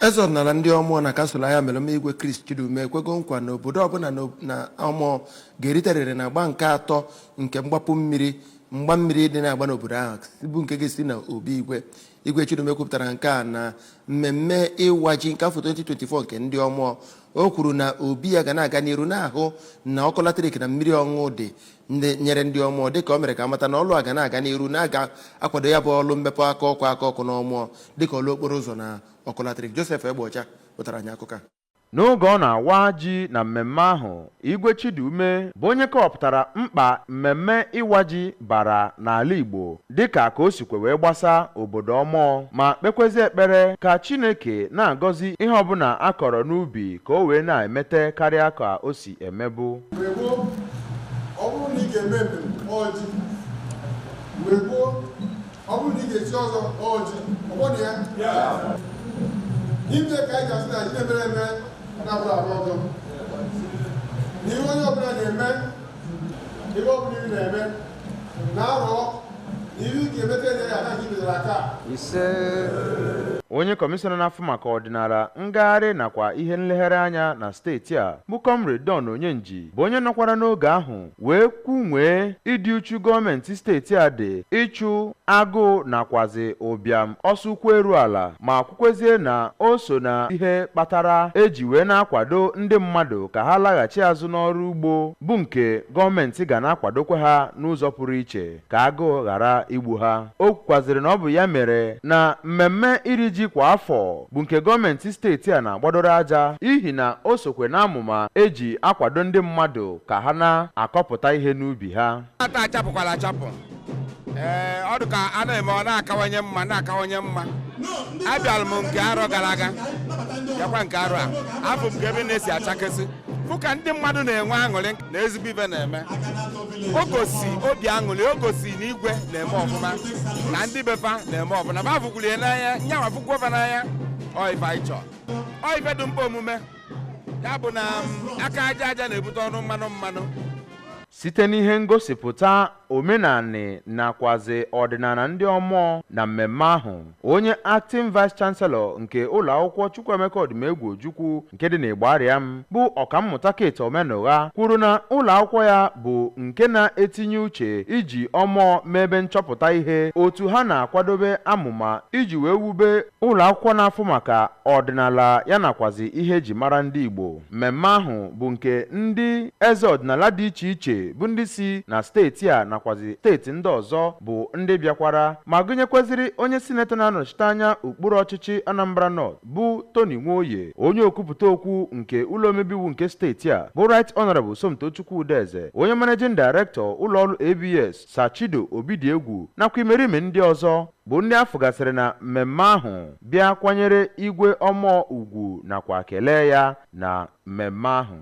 Eze ọdịnala ndị Omor na kansụl ahịa Emeela Igwe Chris Chidume ekwego nkwa na obodo ọbụla na Omor ga-eriterịrị na agba nke atọ nke mgba mmiri dị na-agba n'obodo ahụ bụ nke ga-esi na obi Igwe Chidume kwupụtara nke a na mmemme ịwa ji nke afọ 2024 nke ndị Omor. O kwuru na obi ya ga na-aga n'iru n'ahụ na ọkụ latrik na mmiri ọṅụṅụ dị nyere ndị Omor dịka o mere ka amata na ọlụ a ga na-aga n'iru na-aga akwado ya bụ ọlụ mmepe aka ọkụ n'Omor dịka ọlụ okporo ụzọ na ọkụ latrik. Joseph Egbocha pụtara anyị akụkọ. N'oge ọ na-awa ji na mmemme ahụ, Igwe Chidume bụ onye kọwapụtara mkpa mmemme ịwa ji bara n'ala Igbo dịka ka o sikwe wee gbasa obodo Omor ma kpekwezie ekpere ka Chineke na-agọzi ihe ọbụla a kọrọ n'ubi ka o wee na-emete karịa ka o si emebu. Ime ka anyị gasị na ihe mere eme na-abụrụ arụ ọzọ n'ihe onye ọbụla na-eme ihe ọbụla ị na-eme na-arọ n'ihe ị ga-emete enye ya anaghị imezara aka Onye kọmishọna na-afụ maka ọdịnala ngagharị nakwa ihe nlegharị anya na steeti a bụ Comrade Don Onyenji bụ onye nọkwara n'oge ahụ wee kwunwee ịdị uchu gọọmenti steeti a dị ịchụ agụụ nakwazi ụbịam ọsọ ukwu eru ala ma kwukwezie na o so na ihe kpatara eji wee na-akwado ndị mmadụ ka ha laghachi azụ n'ọrụ ugbo bụ nke gọọmenti ga na-akwadokwa ha n'ụzọ pụrụ iche ka agụụ ghara igbu ha. O kwukwaziri na ọ bụ ya mere na mmemme iri ji kwa afọ bụ nke gọọmenti steeti a na-agbadoro aja ihi na o sokwe na amụma eji akwado ndị mmadụ ka ha na-akọpụta ihe n'ubi ha. Ọ dị ka a na-eme ọ na-akawanye mma abịara m nke arọ gara aga yakwa nke arọ a afọ m ka ebe na-esi achakasị fụ ka ndị mmadụ na-enwe aṅụrị na ezigbo ibe na-eme o gosi obi aṅụrị o gosi na igwe na-eme ọfụma na ndị befa na-eme ọfụma ma afụkwulie n'anya nyanwa fụkwova n'anya ife anyị chọọ ife dị mkpa omume ya bụ na aka aja na-ebute ọrụ mmanụ site n'ihe ngosipụta omenani nakwazi ọdịnala ndị Omor na mmemme ahụ, onye acting vice chancellor nke ụlọ akwụkwọ Chukwuemeka Odimegwu Ojukwu nke dị n'Igboariam bụ ọkammụta Kate Omenugha kwuru na ụlọ akwụkwọ ya bụ nke na-etinye uche iji Omor mebe nchọpụta ihe otu ha na-akwadobe amụma iji wee wube ụlọ akwụkwọ na-afụ maka ọdịnala ya nakwazi ihe eji mara ndị Igbo. Mmemme ahụ bụ nke ndị eze ọdịnala dị iche iche bụ ndị si na steeti a nakwazi steeti ndị ọzọ bụ ndị bịakwara ma gụnyekwaziri onye sinetọ na-anọchite anya ụkpụrụ ọchịchị Anambra North bụ Tony Nwoye, onye okwupụta okwu nke ụlọ omebe iwu nke steeti a bụ Right Honorable Somtochukwu Udeze, onye managing director ụlọọrụ ABS Sachido Obidiegwu nakwa imerime ndị ọzọ bụ ndị afụgasịrị na mmemme ahụ bịa kwanyere Igwe Omor ugwu nakwa kelee ya na mmemme ahụ.